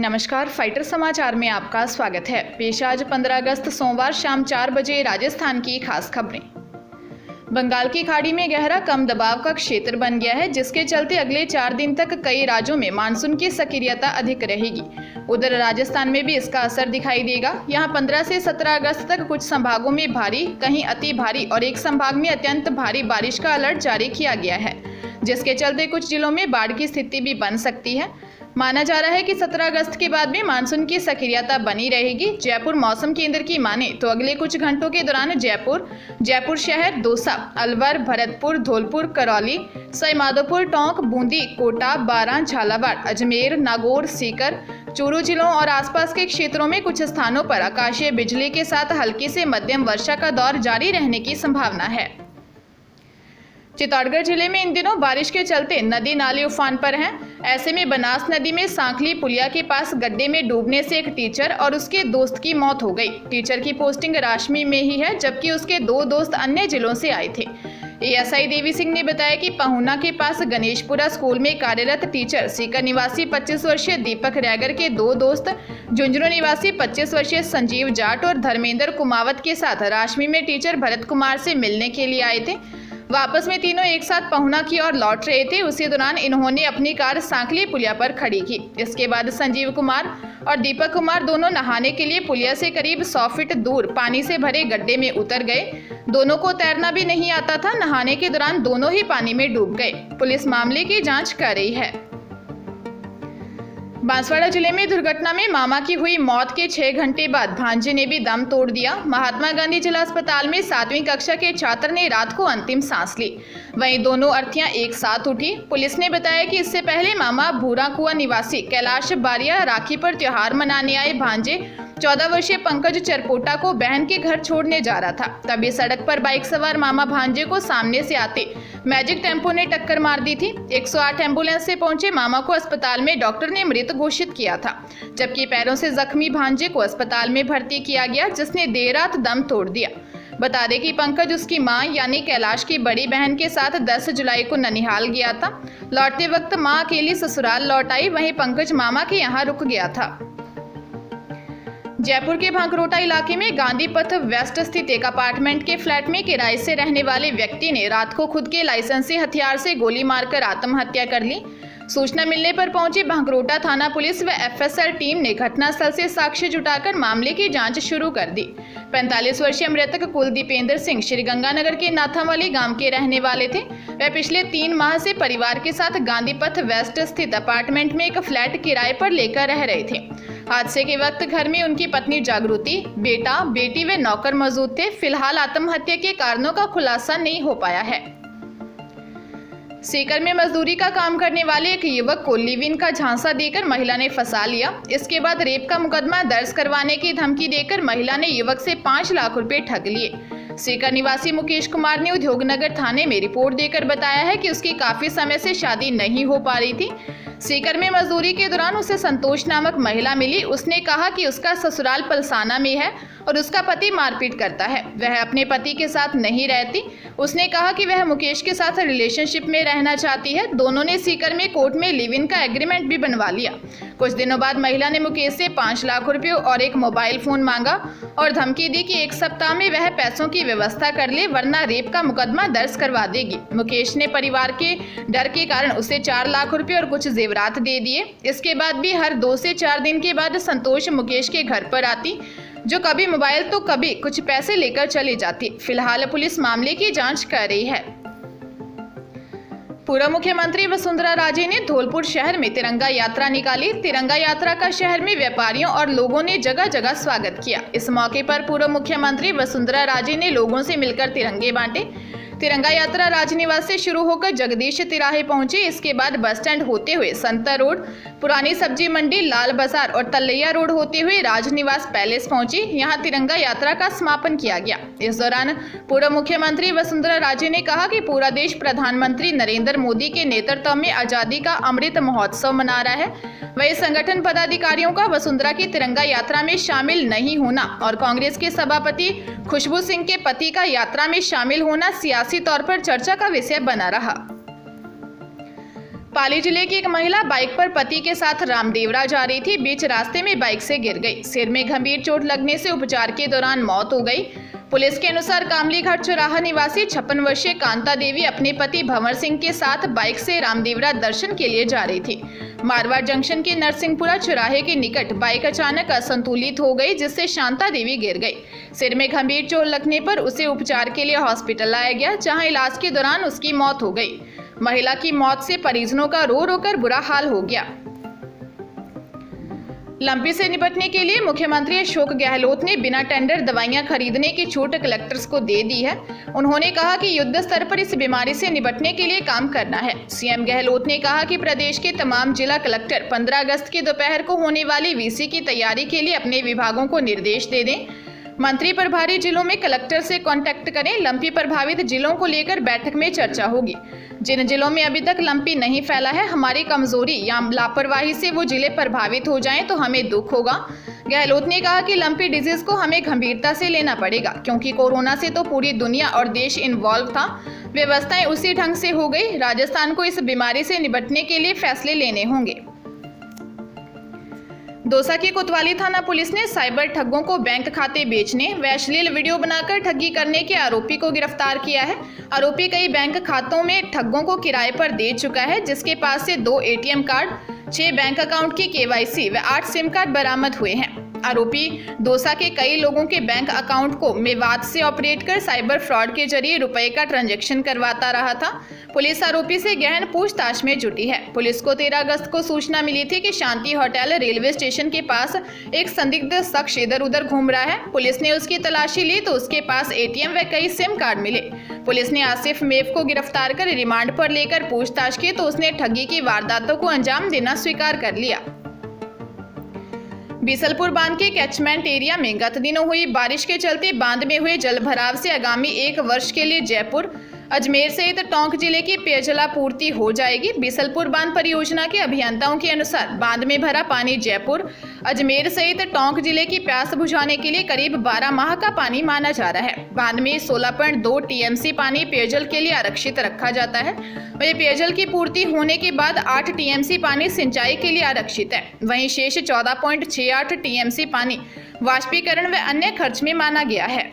नमस्कार, फाइटर समाचार में आपका स्वागत है। पेश आज 15 अगस्त सोमवार शाम 4 बजे राजस्थान की खास खबरें। बंगाल की खाड़ी में गहरा कम दबाव का क्षेत्र बन गया है, जिसके चलते अगले 4 दिन तक कई राज्यों में मानसून की सक्रियता अधिक रहेगी। उधर राजस्थान में भी इसका असर दिखाई देगा। यहां 15 से 17 अगस्त तक कुछ संभागों में भारी, कहीं अति भारी और एक संभाग में अत्यंत भारी बारिश का अलर्ट जारी किया गया है, जिसके चलते कुछ जिलों में बाढ़ की स्थिति भी बन सकती है। माना जा रहा है कि 17 अगस्त के बाद भी मानसून की सक्रियता बनी रहेगी। जयपुर मौसम केंद्र की माने तो अगले कुछ घंटों के दौरान जयपुर शहर, दौसा, अलवर, भरतपुर, धौलपुर, करौली, सवाईमाधोपुर, टोंक, बूंदी, कोटा, बारां, झालावाड़, अजमेर, नागौर, सीकर, चूरू जिलों और आसपास के क्षेत्रों में कुछ स्थानों पर आकाशीय बिजली के साथ हल्की से मध्यम वर्षा का दौर जारी रहने की संभावना है। चित्तौड़गढ़ जिले में इन दिनों बारिश के चलते नदी नाले उफान पर हैं। ऐसे में बनास नदी में सांखली पुलिया के पास गड्ढे में डूबने से एक टीचर और उसके दोस्त की मौत हो गई। टीचर की पोस्टिंग राशमी में ही है, जबकि उसके 2 दोस्त अन्य जिलों से आए थे। एएसआई देवी सिंह ने बताया कि पहुना के पास गणेशपुरा स्कूल में कार्यरत टीचर सीकर निवासी 25 वर्षीय दीपक रैगर के 2 दोस्त झुंझुनू निवासी 25 वर्षीय संजीव जाट और धर्मेंद्र कुमावत के साथ राशमी में टीचर भरत कुमार से मिलने के लिए आए थे। वापस में तीनों एक साथ पहुना की ओर लौट रहे थे। उसी दौरान इन्होंने अपनी कार सांखली पुलिया पर खड़ी की। इसके बाद संजीव कुमार और दीपक कुमार दोनों नहाने के लिए पुलिया से करीब 100 फीट दूर पानी से भरे गड्ढे में उतर गए। दोनों को तैरना भी नहीं आता था। नहाने के दौरान दोनों ही पानी में डूब गए। पुलिस मामले की जांच कर रही है। बांसवाड़ा जिले में दुर्घटना में मामा की हुई मौत के 6 घंटे बाद भांजे ने भी दम तोड़ दिया। महात्मा गांधी जिला अस्पताल में 7वीं कक्षा के छात्र ने रात को अंतिम सांस ली। वहीं दोनों अर्थियां एक साथ उठी। पुलिस ने बताया कि इससे पहले मामा भूरा कुआ निवासी कैलाश बारिया राखी पर त्योहार मनाने आए भांजे 14 वर्षीय पंकज चरपोटा को बहन के घर छोड़ने जा रहा था। तभी सड़क पर बाइक सवार मामा भांजे को सामने से आते मैजिक टेम्पो ने टक्कर मार दी थी। 108 एम्बुलेंस से पहुंचे मामा को अस्पताल में डॉक्टर ने मृत घोषित किया था, जबकि पैरों से जख्मी भांजे को अस्पताल में भर्ती किया गया, जिसने देर रात दम तोड़ दिया। बता दें कि पंकज उसकी मां यानी कैलाश की बड़ी बहन के साथ 10 जुलाई को ननिहाल गया था। लौटते वक्त मां अकेली ससुराल लौट आई। वहीं पंकज मामा के यहाँ रुक गया था। जयपुर के भांकरोटा इलाके में गांधी पथ वेस्ट स्थित एक अपार्टमेंट के फ्लैट में किराए से रहने वाले व्यक्ति ने रात को खुद के लाइसेंसी हथियार से गोली मारकर आत्महत्या कर ली। सूचना मिलने पर पहुंची भांकरोटा थाना पुलिस व एफएसएल टीम ने घटनास्थल से साक्ष्य जुटाकर मामले की जांच शुरू कर दी। 45 वर्षीय मृतक कुलदीपेंद्र सिंह श्रीगंगानगर के नाथावाली गांव के रहने वाले थे। वह पिछले 3 माह से परिवार के साथ गांधी पथ वेस्ट स्थित अपार्टमेंट में एक फ्लैट किराए पर लेकर रह रहे थे। हादसे के वक्त घर में उनकी पत्नी जागृति, बेटा, बेटी व नौकर मौजूद थे। फिलहाल आत्महत्या के कारणों का खुलासा नहीं हो पाया है। सीकर में मजदूरी का काम करने वाले एक युवक को लिव इन का झांसा देकर महिला ने फंसा लिया। इसके बाद रेप का मुकदमा दर्ज करवाने की धमकी देकर महिला ने युवक से 5 लाख रुपए ठग लिए। सीकर निवासी मुकेश कुमार ने उद्योगनगर थाने में रिपोर्ट देकर बताया है कि उसकी काफी समय से शादी नहीं हो पा रही थी। सीकर में मजदूरी के दौरान उसे संतोष नामक महिला मिली। उसने कहा कि उसका ससुराल पलसाना में है और उसका पति मारपीट करता है। वह अपने पति के साथ नहीं रहती। उसने कहा कि वह मुकेश के साथ रिलेशनशिप में रहना चाहती है। दोनों ने सीकर में कोर्ट में लिव इन का एग्रीमेंट भी बनवा लिया। कुछ दिनों बाद महिला ने मुकेश से 5 लाख रुपए और एक मोबाइल फोन मांगा और धमकी दी कि 1 सप्ताह में वह पैसों की व्यवस्था कर ले, वरना रेप का मुकदमा दर्ज करवा देगी। मुकेश ने परिवार के डर के कारण उसे 4 लाख रुपए और कुछ जेवरात दे दिए। इसके बाद भी हर 2 से 4 दिन के बाद संतोष मुकेश के घर पर आती, जो कभी मोबाइल तो कभी कुछ पैसे लेकर चली जाती। फिलहाल पुलिस मामले की जांच कर रही है। पूर्व मुख्यमंत्री वसुंधरा राजे ने धौलपुर शहर में तिरंगा यात्रा निकाली। तिरंगा यात्रा का शहर में व्यापारियों और लोगों ने जगह जगह स्वागत किया। इस मौके पर पूर्व मुख्यमंत्री वसुंधरा राजे ने लोगों से मिलकर तिरंगे बांटे। तिरंगा यात्रा राजनिवास से शुरू होकर जगदीश तिराहे पहुंची। इसके बाद बस स्टैंड होते हुए संता रोड, पुरानी सब्जी मंडी, लाल बाजार और तलैया रोड होते हुए राजनिवास पैलेस पहुंची। यहां तिरंगा यात्रा का समापन किया गया। इस दौरान पूर्व मुख्यमंत्री वसुंधरा राजे ने कहा कि पूरा देश प्रधानमंत्री नरेंद्र मोदी के नेतृत्व में आजादी का अमृत महोत्सव मना रहा है। वही संगठन पदाधिकारियों का वसुंधरा की तिरंगा यात्रा में शामिल नहीं होना और कांग्रेस के सभापति खुशबू सिंह के पति का यात्रा में शामिल होना सियासी तौर पर चर्चा का विषय बना रहा। पाली जिले की एक महिला बाइक पर पति के साथ रामदेवरा जा रही थी। बीच रास्ते में बाइक से गिर गई। सिर में गंभीर चोट लगने से उपचार के दौरान मौत हो गई। पुलिस के अनुसार कामलीघाट चौराहा निवासी 56 वर्षीय कांता देवी अपने पति भंवर सिंह के साथ बाइक से रामदेवरा दर्शन के लिए जा रही थी। मारवाड़ जंक्शन के नरसिंहपुरा चौराहे के निकट बाइक अचानक असंतुलित हो गई, जिससे शांता देवी गिर गई। सिर में गंभीर चोट लगने पर उसे उपचार के लिए हॉस्पिटल लाया गया, जहां इलाज के दौरान उसकी मौत हो गई। महिला की मौत से परिजनों का रो रो कर बुरा हाल हो गया। लंपी से निपटने के लिए मुख्यमंत्री अशोक गहलोत ने बिना टेंडर दवाइयां खरीदने की छूट कलेक्टर्स को दे दी है। उन्होंने कहा कि युद्ध स्तर पर इस बीमारी से निपटने के लिए काम करना है। सीएम गहलोत ने कहा कि प्रदेश के तमाम जिला कलेक्टर 15 अगस्त की दोपहर को होने वाली वीसी की तैयारी के लिए अपने विभागों को निर्देश दे दें। मंत्री प्रभारी जिलों में कलेक्टर से कांटेक्ट करें। लंपी प्रभावित जिलों को लेकर बैठक में चर्चा होगी। जिन जिलों में अभी तक लंपी नहीं फैला है, हमारी कमजोरी या लापरवाही से वो जिले प्रभावित हो जाएं तो हमें दुख होगा। गहलोत ने कहा कि लंपी डिजीज को हमें गंभीरता से लेना पड़ेगा, क्योंकि कोरोना से तो पूरी दुनिया और देश इन्वॉल्व था। व्यवस्थाएं उसी ढंग से हो गई। राजस्थान को इस बीमारी से निपटने के लिए फैसले लेने होंगे। दौसा की कोतवाली थाना पुलिस ने साइबर ठगों को बैंक खाते बेचने व अश्लील वीडियो बनाकर ठगी करने के आरोपी को गिरफ्तार किया है। आरोपी कई बैंक खातों में ठगों को किराए पर दे चुका है, जिसके पास से 2 एटीएम कार्ड, 6 बैंक अकाउंट की केवाईसी व 8 सिम कार्ड बरामद हुए हैं। आरोपी दौसा के कई लोगों के बैंक अकाउंट को मेवात से ऑपरेट कर साइबर फ्रॉड के जरिए रुपए का ट्रांजैक्शन करवाता रहा था। पुलिस आरोपी से गहन पूछताछ में जुटी है। पुलिस को 13 अगस्त को सूचना मिली थी कि शांति होटल रेलवे स्टेशन के पास एक संदिग्ध शख्स इधर उधर घूम रहा है। पुलिस ने उसकी तलाशी ली तो उसके पास एटीएम व कई सिम कार्ड मिले। पुलिस ने आसिफ मेव को गिरफ्तार कर रिमांड पर लेकर पूछताछ की तो उसने ठगी की वारदातों को अंजाम देना स्वीकार कर लिया। बीसलपुर बांध के कैचमेंट एरिया में गत दिनों हुई बारिश के चलते बांध में हुए जलभराव से आगामी 1 वर्ष के लिए जयपुर, अजमेर सहित टोंक जिले की पेयजलापूर्ति हो जाएगी। बीसलपुर बांध परियोजना के अभियंताओं के अनुसार बांध में भरा पानी जयपुर, अजमेर सहित टोंक जिले की प्यास बुझाने के लिए करीब 12 माह का पानी माना जा रहा है। बांध में 16.2 टीएमसी पानी पेयजल के लिए आरक्षित रखा जाता है। वहीं पेयजल की पूर्ति होने के बाद 8 टीएमसी पानी सिंचाई के लिए आरक्षित है। वहीं शेष 14.68 टीएमसी पानी वाष्पीकरण व अन्य खर्च में माना गया है।